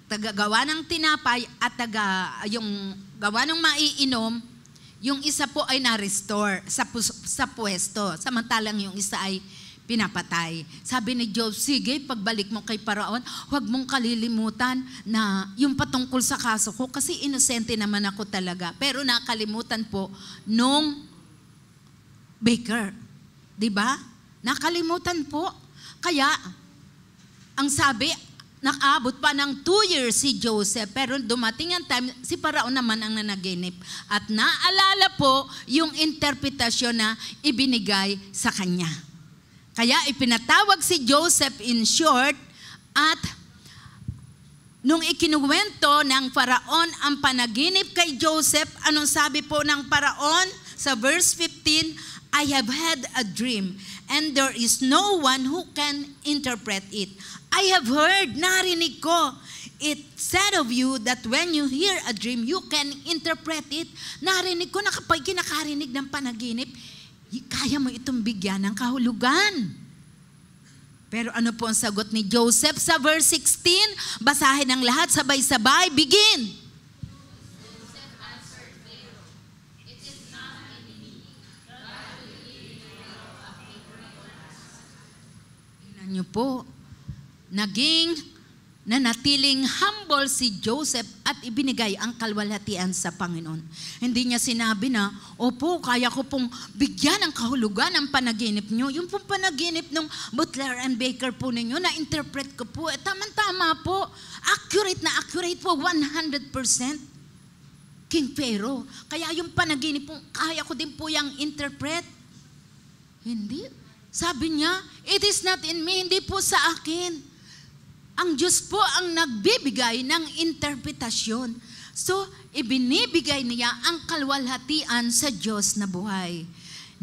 tagagawa ng tinapay at yung gawa ng maiinom, yung isa po ay na-restore sa pwesto, samantalang yung isa ay pinapatay. Sabi ni Job, sige, pagbalik mo kay Paraon, huwag mong kalilimutan na yung patungkol sa kaso ko, kasi inosente naman ako talaga. Pero nakalimutan po nung baker. Diba? Nakalimutan po. Kaya, ang sabi, nakaabot pa ng 2 years si Joseph, pero dumating ang time, si Paraon naman ang nanaginip. At naalala po yung interpretasyon na ibinigay sa kanya. Kaya ipinatawag si Joseph in short, at nung ikinuwento ng Paraon ang panaginip kay Joseph, anong sabi po ng Paraon? Sa verse 15, I have had a dream, and there is no one who can interpret it. I have heard, narinig ko, it said of you that when you hear a dream, you can interpret it. Narinig ko na kapag kinakarinig ng panaginip, kaya mo itong bigyan ng kahulugan. Pero ano po ang sagot ni Joseph sa verse 16? Basahin ang lahat sabay-sabay. Begin! Joseph answered Pharaoh, it is not in me. God will give you a favorable answer. Tingnan niyo po, naging nanatiling humble si Joseph at ibinigay ang kalwalhatian sa Panginoon. Hindi niya sinabi na, opo, kaya ko pong bigyan ng kahulugan ang panaginip niyo. Yung pong panaginip ng butler and baker po ninyo, na-interpret ko po, tama-tama po, accurate na accurate po, 100%. King Pharaoh, kaya yung panaginip po, kaya ko din po yung interpret. Hindi. Sabi niya, it is not in me, hindi po sa akin. Ang Diyos po ang nagbibigay ng interpretasyon. So, ibinibigay niya ang kalwalhatian sa Diyos na buhay.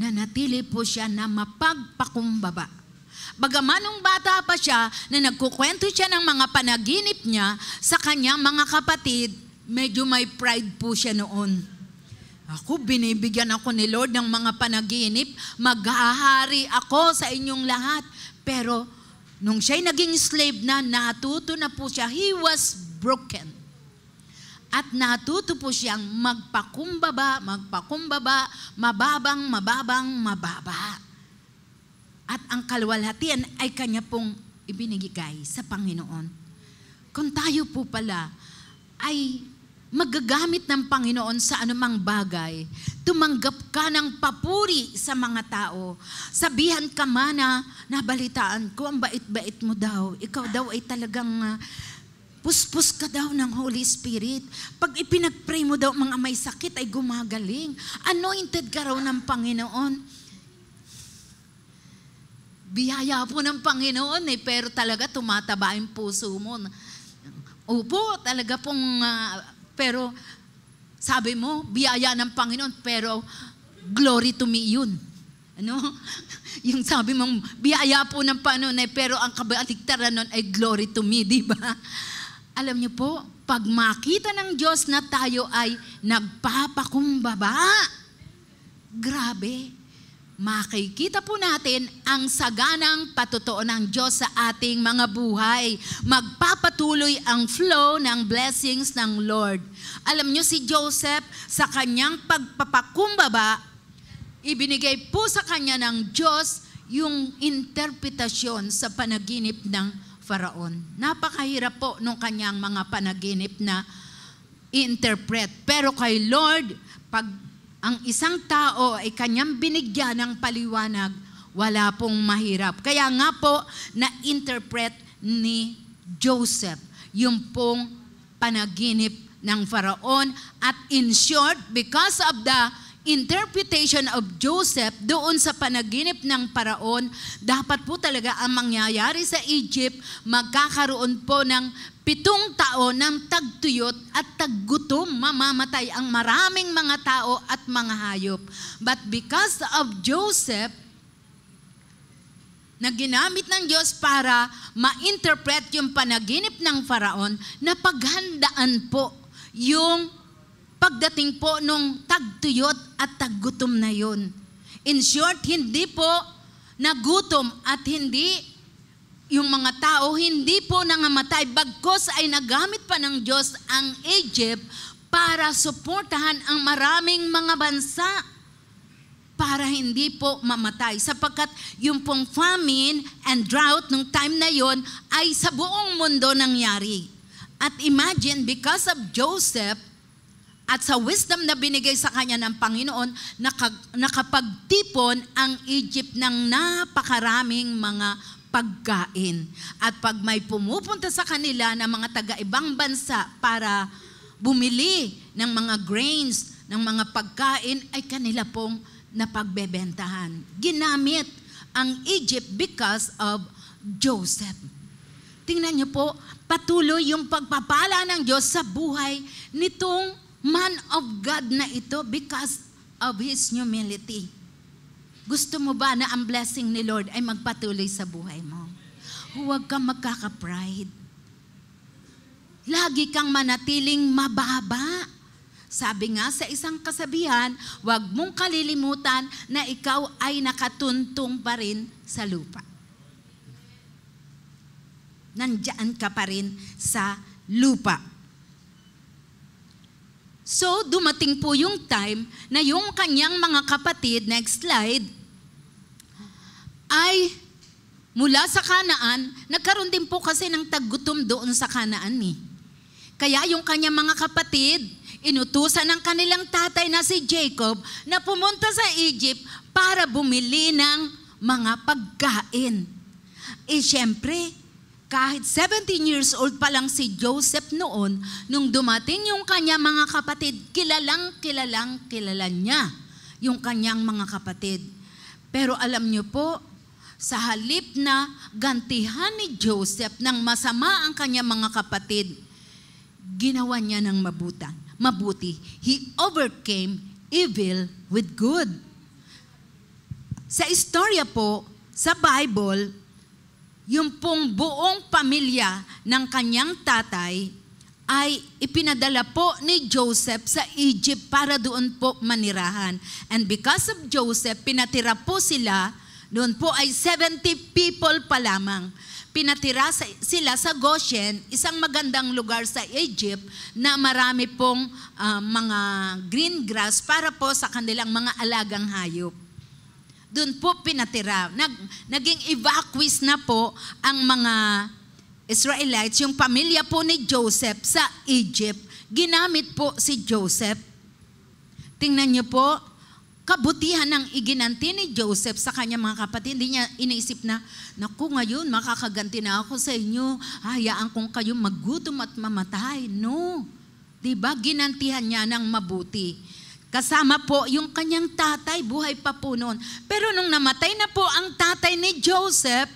Nanatili po siya na mapagpakumbaba. Bagaman nung bata pa siya, na nagkukwento siya ng mga panaginip niya sa kanyang mga kapatid, medyo may pride po siya noon. Ako, binibigyan ako ni Lord ng mga panaginip, maghahari ako sa inyong lahat. Pero, nung siya'y naging slave na, natuto na po siya. He was broken. At natuto po siyang magpakumbaba, mababang, mababa. At ang kalwalhatian ay kanya pong ibinigay sa Panginoon. Kung tayo po pala ay magagamit ng Panginoon sa anumang bagay, tumanggap ka ng papuri sa mga tao. Sabihan ka man na nabalitaan ko, ang bait-bait mo daw. Ikaw daw ay talagang puspos ka daw ng Holy Spirit. Pag ipinag-pray mo daw mga may sakit ay gumagaling. Anointed ka raw ng Panginoon. Biyaya po ng Panginoon pero talaga tumataba yung puso mo. Opo, talaga pong pero sabi mo, biyaya ng Panginoon, pero glory to me yun. Ano? Yung sabi mong, biyaya po ng Panginoon, pero ang kabaligtaran nun ay glory to me, di ba? Alam niyo po, pag makita ng Diyos na tayo ay nagpapakumbaba, grabe, makikita po natin ang saganang patotoo ng Diyos sa ating mga buhay. Magpapatuloy ang flow ng blessings ng Lord. Alam niyo si Joseph, sa kanyang pagpapakumbaba, ibinigay po sa kanya ng Diyos yung interpretasyon sa panaginip ng Faraon. Napakahirap po nung kanyang mga panaginip na interpret. Pero kay Lord, pag ang isang tao ay kanyang binigyan ng paliwanag, wala pong mahirap. Kaya nga po, na-interpret ni Joseph yung pong panaginip ng Faraon. At in short, because of the interpretation of Joseph doon sa panaginip ng Faraon, dapat po talaga ang mangyayari sa Egypt, magkakaroon po ng 7 taon ng tagtuyot at taggutom, mamamatay ang maraming mga tao at mga hayop. But because of Joseph, na ginamit ng Diyos para ma-interpret yung panaginip ng Faraon, na paghandaan po yung pagdating po nung tagtuyot at taggutom na yun. In short, hindi po nagutom at hindi yung mga tao hindi po nangamatay, bagkos ay nagamit pa ng Diyos ang Egypt para suportahan ang maraming mga bansa para hindi po mamatay. Sapagkat yung pong famine and drought nung time na yon ay sa buong mundo nangyari. At imagine, because of Joseph at sa wisdom na binigay sa kanya ng Panginoon, nakapagtipon ang Egypt ng napakaraming mga pagkain. At pag may pumupunta sa kanila na mga taga-ibang bansa para bumili ng mga grains, ng mga pagkain, ay kanila pong napagbebentahan. Ginamit ang Egypt because of Joseph. Tingnan niyo po, patuloy yung pagpapala ng Diyos sa buhay nitong man of God na ito because of his humility. Gusto mo ba na ang blessing ni Lord ay magpatuloy sa buhay mo? Huwag kang magkaka-pride. Lagi kang manatiling mababa. Sabi nga sa isang kasabihan, huwag mong kalilimutan na ikaw ay nakatuntong pa rin sa lupa. Nandiyan ka pa rin sa lupa. So, dumating po yung time na yung kanyang mga kapatid, next slide, ay mula sa Kanaan, nagkaroon din po kasi ng taggutom doon sa Kanaan eh. Kaya yung kanyang mga kapatid, inutusan ng kanilang tatay na si Jacob na pumunta sa Egypt para bumili ng mga pagkain. Eh syempre, kahit 17 years old pa lang si Joseph noon, nung dumating yung kanyang mga kapatid, kilala niya yung kanyang mga kapatid. Pero alam niyo po, sa halip na gantihan ni Joseph ng masama ang kanyang mga kapatid, ginawa niya ng mabuti. He overcame evil with good. Sa istorya po, sa Bible, yung pong buong pamilya ng kanyang tatay ay ipinadala po ni Joseph sa Egypt para doon po manirahan. And because of Joseph, pinatira po sila, doon po ay 70 people pa lamang. Pinatira sila sa Goshen, isang magandang lugar sa Egypt na marami pong mga green grass para po sa kanilang mga alagang hayop. Doon po pinatira. Naging evacuees na po ang mga Israelites, yung pamilya po ni Joseph sa Egypt. Ginamit po si Joseph. Tingnan niyo po, kabutihan ng iginanti ni Joseph sa kanyang mga kapatid. Hindi niya iniisip na, naku ngayon makakaganti na ako sa inyo, hayaan kong kayo maggutom at mamatay. No. Diba? Ginantihan niya ng mabuti. Kasama po yung kanyang tatay, buhay pa po noon. Pero nung namatay na po ang tatay ni Joseph,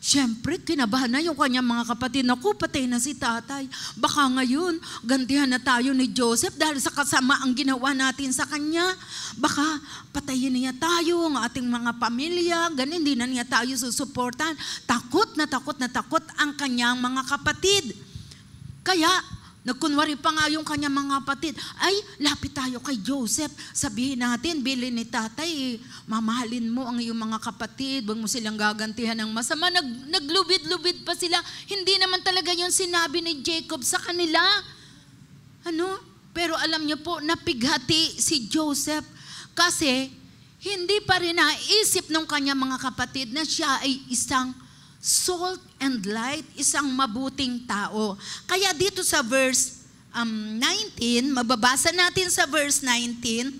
syempre kinabahan na yung kanyang mga kapatid. Naku, patay na si tatay. Baka ngayon, gantihan na tayo ni Joseph dahil sa kasama ang ginawa natin sa kanya. Baka patayin niya tayo, ang ating mga pamilya, ganun, hindi na niya tayo susuportan. Takot na takot ang kanyang mga kapatid. Kaya, nagkunwari pa nga yung kanyang mga kapatid, ay, lapit tayo kay Joseph. Sabihin natin, bilin ni tatay, mamahalin mo ang iyong mga kapatid, wag mo silang gagantihan ng masama. Naglubid-lubid pa sila. Hindi naman talaga yung sinabi ni Jacob sa kanila. Pero alam niyo po, napighati si Joseph kasi hindi pa rin naisip ng kanyang mga kapatid na siya ay isang salt and light, isang mabuting tao. Kaya dito sa verse 19, mababasa natin sa verse 19,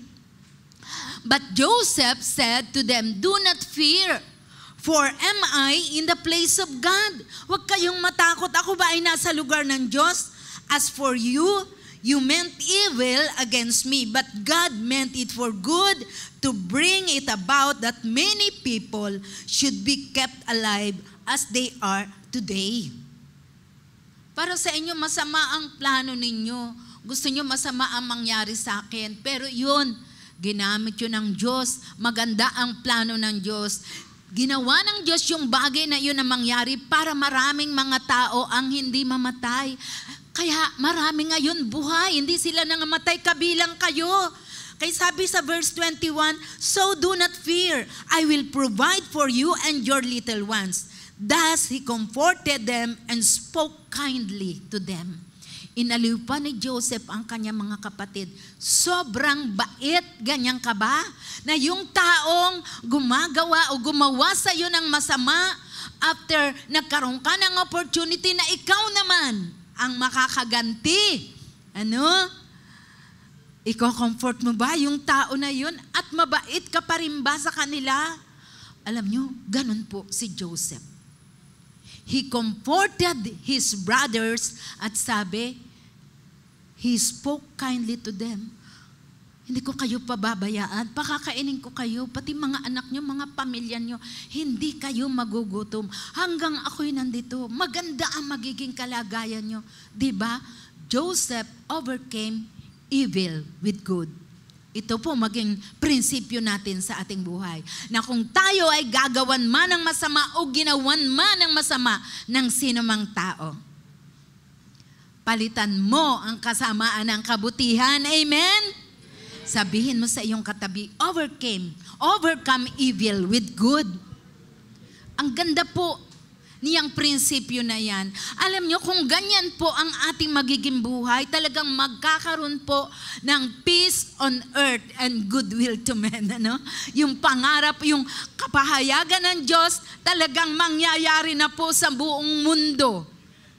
but Joseph said to them, do not fear, for am I in the place of God? Huwag kayong matakot, ako ba ay nasa lugar ng Diyos? As for you, you meant evil against me, but God meant it for good to bring it about that many people should be kept alive as they are today. Para sa inyo, masama ang plano ninyo. Gusto nyo masama ang mangyari sa akin. Pero yun, ginamit yun ng Diyos. Maganda ang plano ng Diyos. Ginawa ng Diyos yung bagay na yun na mangyari para maraming mga tao ang hindi mamatay. Kaya marami ngayon buhay. Hindi sila nangamatay, kabilang kayo. Kaya sabi sa verse 21, so do not fear. I will provide for you and your little ones. Thus, he comforted them and spoke kindly to them. Inaliw pa ni Joseph ang kanyang mga kapatid. Sobrang bait, ganyan ka ba? Na yung taong gumagawa o gumawa sa iyo ng masama, after nagkaroon ka ng opportunity na ikaw naman ang makakaganti. Iko-comfort mo ba yung tao na yun? At mabait ka pa rin ba sa kanila? Alam nyo, ganun po si Joseph. He comforted his brothers at sabi, he spoke kindly to them. Hindi ko kayo pababayaan, pakakainin ko kayo, pati mga anak nyo, mga pamilya nyo, hindi kayo magugutom. Hanggang ako'y nandito, maganda ang magiging kalagayan nyo. Diba? Joseph overcame evil with good. Ito po maging prinsipyo natin sa ating buhay. Na kung tayo ay gagawan man ng masama o ginawan man ng masama ng sinumang tao, palitan mo ang kasamaan ng kabutihan. Amen? Sabihin mo sa iyong katabi, overcome evil with good. Ang ganda po niyang prinsipyo na yan. Alam nyo, kung ganyan po ang ating magiging buhay, talagang magkakaroon po ng peace on earth and goodwill to men. Ano? Yung pangarap, yung kapahayagan ng Diyos, talagang mangyayari na po sa buong mundo.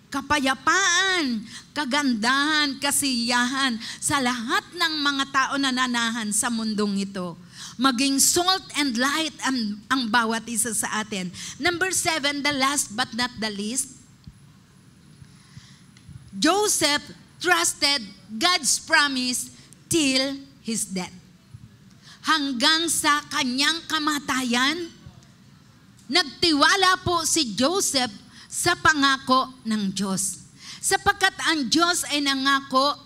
Kapayapaan, kagandahan, kasiyahan sa lahat ng mga tao na nanahan sa mundong ito. Maging salt and light ang bawat isa sa atin. Number 7, the last but not the least, Joseph trusted God's promise till his death. Hanggang sa kanyang kamatayan, nagtiwala po si Joseph sa pangako ng Diyos. Sapagkat ang Diyos ay nangako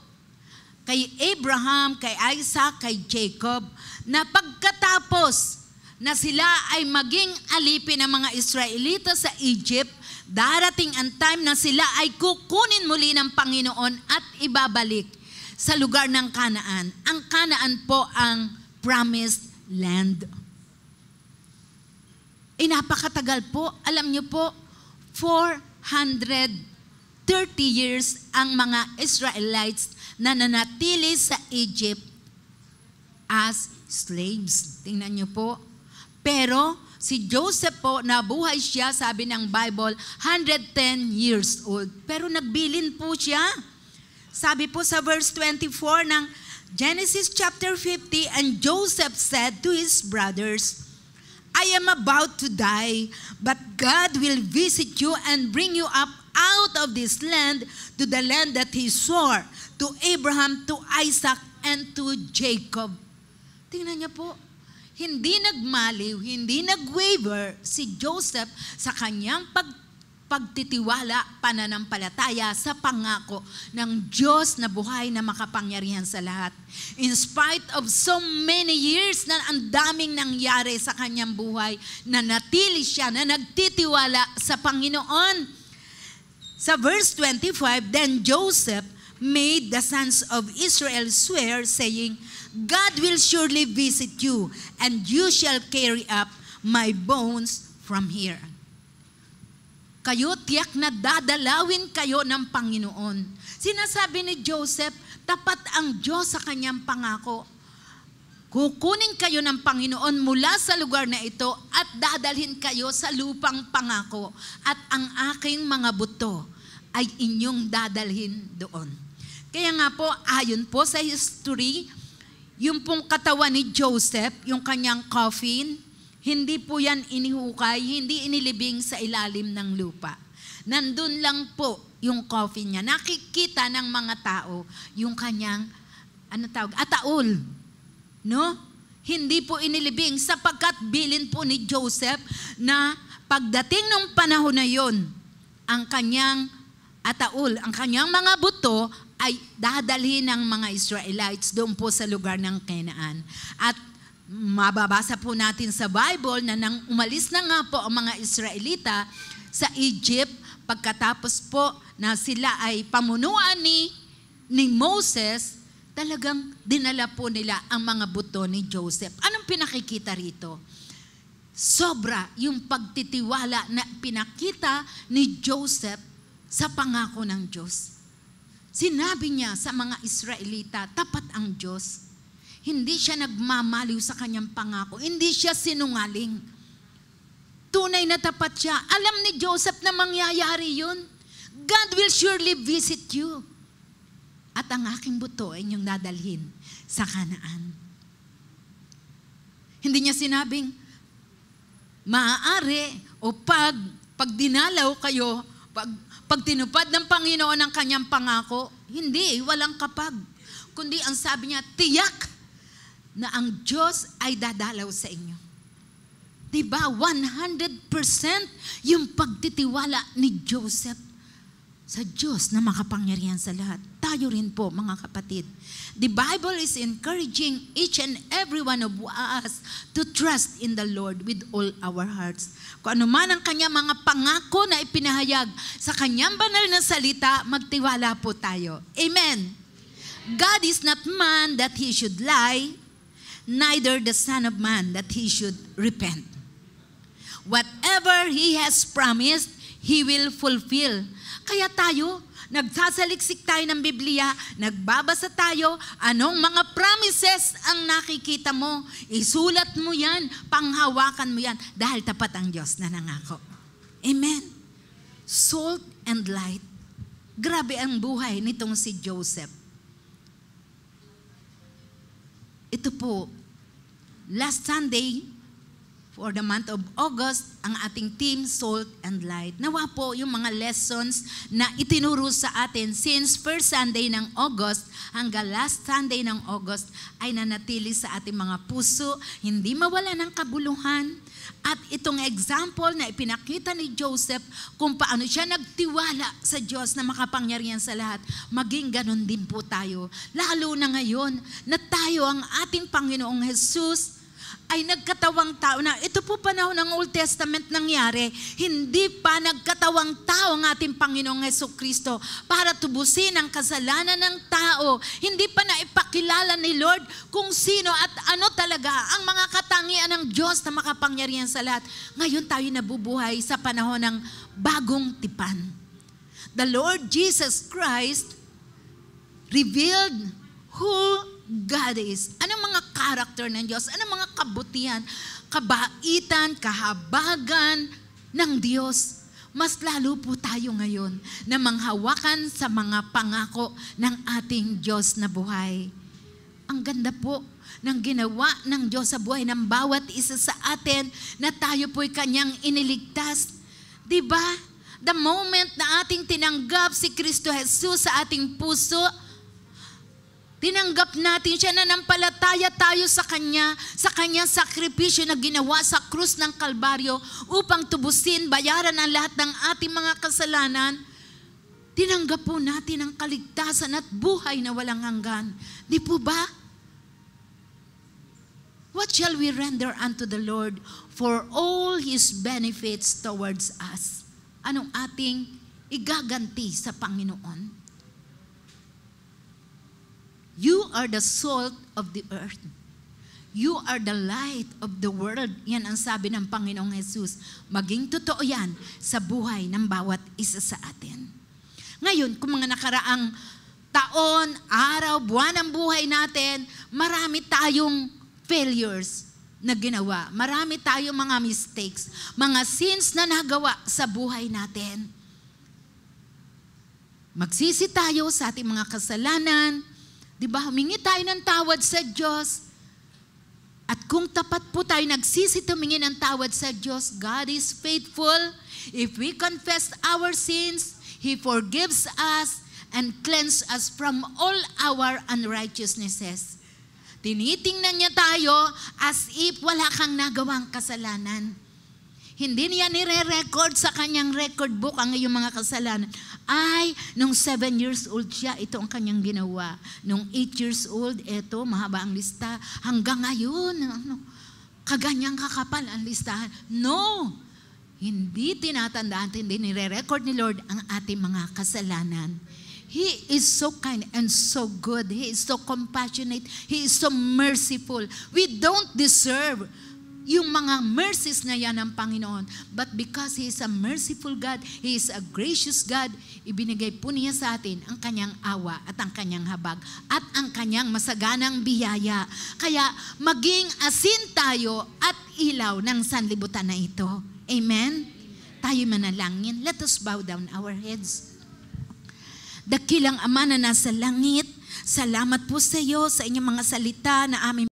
kay Abraham, kay Isaac, kay Jacob, na pagkatapos na sila ay maging alipin ng mga Israelita sa Egypt, darating ang time na sila ay kukunin muli ng Panginoon at ibabalik sa lugar ng Kanaan. Ang Kanaan po ang promised land. Napakatagal po. Alam niyo po, 430 years ang mga Israelites na nanatili sa Egypt as slaves. Tingnan niyo po. Pero si Joseph po, nabuhay siya, sabi ng Bible, 110 years old. Pero nagbilin po siya. Sabi po sa verse 24 ng Genesis chapter 50, and Joseph said to his brothers, I am about to die, but God will visit you and bring you up out of this land to the land that He swore to Abraham, to Isaac, and to Jacob. Tingnan niyo po, hindi nagmaliw, hindi nag-waver si Joseph sa kanyang pagtitiwala, pananampalataya sa pangako ng Diyos na buhay na makapangyarihan sa lahat. In spite of so many years na ang daming nangyari sa kanyang buhay, nanatili siya na nagtitiwala sa Panginoon. Sa verse 25, then Joseph made the sons of Israel swear, saying, God will surely visit you, and you shall carry up my bones from here. Kayo, tiyak na dadalawin kayo ng Panginoon. Sinasabi ni Joseph, tapat ang Diyos sa kanyang pangako. Kukunin kayo ng Panginoon mula sa lugar na ito at dadalhin kayo sa lupang pangako. At ang aking mga buto ay inyong dadalhin doon. Kaya nga po, ayon po sa history, yung pong katawan ni Joseph, yung kanyang coffin, hindi po yan inihukay, hindi inilibing sa ilalim ng lupa. Nandun lang po yung coffin niya. Nakikita ng mga tao yung kanyang, ataol. No? Hindi po inilibing sapagkat bilin po ni Joseph na pagdating ng panahon na yon, ang kanyang ataol, ang kanyang mga buto ay dadalhin ng mga Israelites doon po sa lugar ng Canaan. At mababasa po natin sa Bible na nang umalis na nga po ang mga Israelita sa Egypt, pagkatapos po na sila ay pamunuan ni Moses, talagang dinala po nila ang mga buto ni Joseph. Anong pinakikita rito? Sobra yung pagtitiwala na pinakita ni Joseph sa pangako ng Diyos. Sinabi niya sa mga Israelita, tapat ang Diyos. Hindi siya nagmamaliw sa kanyang pangako. Hindi siya sinungaling. Tunay na tapat siya. Alam ni Joseph na mangyayari yun. God will surely visit you. At ang aking buto ay inyong dadalhin sa Kanaan. Hindi niya sinabing, maaari o pag pag dinalaw kayo, pag tinupad ng Panginoon ang kanyang pangako, hindi, walang kapag. Kundi ang sabi niya, tiyak na ang Diyos ay dadalaw sa inyo. Diba? 100% yung pagtitiwala ni Joseph sa Diyos na makapangyarihan sa lahat. Tayo rin po, mga kapatid. The Bible is encouraging each and every one of us to trust in the Lord with all our hearts. Kung ano man ang kanyang mga pangako na ipinahayag sa kanyang banal na salita, magtiwala po tayo. Amen. God is not man that He should lie, neither the Son of Man that He should repent. Whatever He has promised, He will fulfill. Kaya tayo, nagsasaliksik tayo ng Biblia, nagbabasa tayo, anong mga promises ang nakikita mo, isulat mo yan, panghawakan mo yan, dahil tapat ang Diyos na nangako. Amen. Salt and light. Grabe ang buhay nitong si Joseph. Ito po, last Sunday, for the month of August, ang ating team, Salt and Light. Nawa po yung mga lessons na itinuro sa atin since first Sunday ng August hanggang last Sunday ng August ay nanatili sa ating mga puso, hindi mawala ng kabuluhan. At itong example na ipinakita ni Joseph kung paano siya nagtiwala sa Diyos na makapangyarihan sa lahat, maging ganun din po tayo. Lalo na ngayon na tayo ang ating Panginoong Jesus ay nagkatawang tao na. Ito po panahon ng Old Testament nangyari, hindi pa nagkatawang tao ang ating Panginoong Jesucristo para tubusin ang kasalanan ng tao. Hindi pa naipakilala ni Lord kung sino at ano talaga ang mga katangian ng Diyos na makapangyarihan sa lahat. Ngayon tayo nabubuhay sa panahon ng bagong tipan. The Lord Jesus Christ revealed who God is. Anong mga character ng Diyos? Anong mga kabutihan, kabaitan, kahabagan ng Diyos? Mas lalo po tayo ngayon na manghawakan sa mga pangako ng ating Diyos na buhay. Ang ganda po ng ginawa ng Diyos sa buhay ng bawat isa sa atin na tayo po'y kanyang iniligtas. Diba? The moment na ating tinanggap si Kristo Jesus sa ating puso, tinanggap natin siya, nanampalataya tayo sa kanyang sakripisyo na ginawa sa krus ng Kalbaryo upang tubusin, bayaran ang lahat ng ating mga kasalanan. Tinanggap po natin ang kaligtasan at buhay na walang hanggan. Di po ba? What shall we render unto the Lord for all His benefits towards us? Anong ating igaganti sa Panginoon? You are the salt of the earth. You are the light of the world. Yan ang sabi ng Panginoong Jesus. Maging totoo yan sa buhay ng bawat isa sa atin. Ngayon, kung mga nakaraang taon, araw, buwan ng buhay natin, marami tayong failures na ginawa. Marami tayong mga mistakes, mga sins na nagawa sa buhay natin. Magsisi tayo sa ating mga kasalanan. Diba, humingi tayo ng tawad sa Diyos. At kung tapat po tayo nagsisi tumingin ng tawad sa Diyos, God is faithful. If we confess our sins, He forgives us and cleanses us from all our unrighteousnesses. Tinitingnan niya tayo as if wala kang nagawang kasalanan. Hindi niya nire-record sa kanyang record book ang iyong mga kasalanan. Ay, nung 7 years old siya, ito ang kanyang ginawa. Nung 8 years old, ito, mahaba ang lista. Hanggang ngayon, kaganyang kakapal ang listahan. No! Hindi tinatandaan, hindi nire-record ni Lord ang ating mga kasalanan. He is so kind and so good. He is so compassionate. He is so merciful. We don't deserve yung mga mercies na yan ng Panginoon. But because He is a merciful God, He is a gracious God, ibinigay po niya sa atin ang kanyang awa at ang kanyang habag at ang kanyang masaganang biyaya. Kaya maging asin tayo at ilaw ng sanlibutan na ito. Amen? Tayo manalangin. Let us bow down our heads. Dakilang Ama na nasa langit, salamat po sa iyo sa inyong mga salita na aming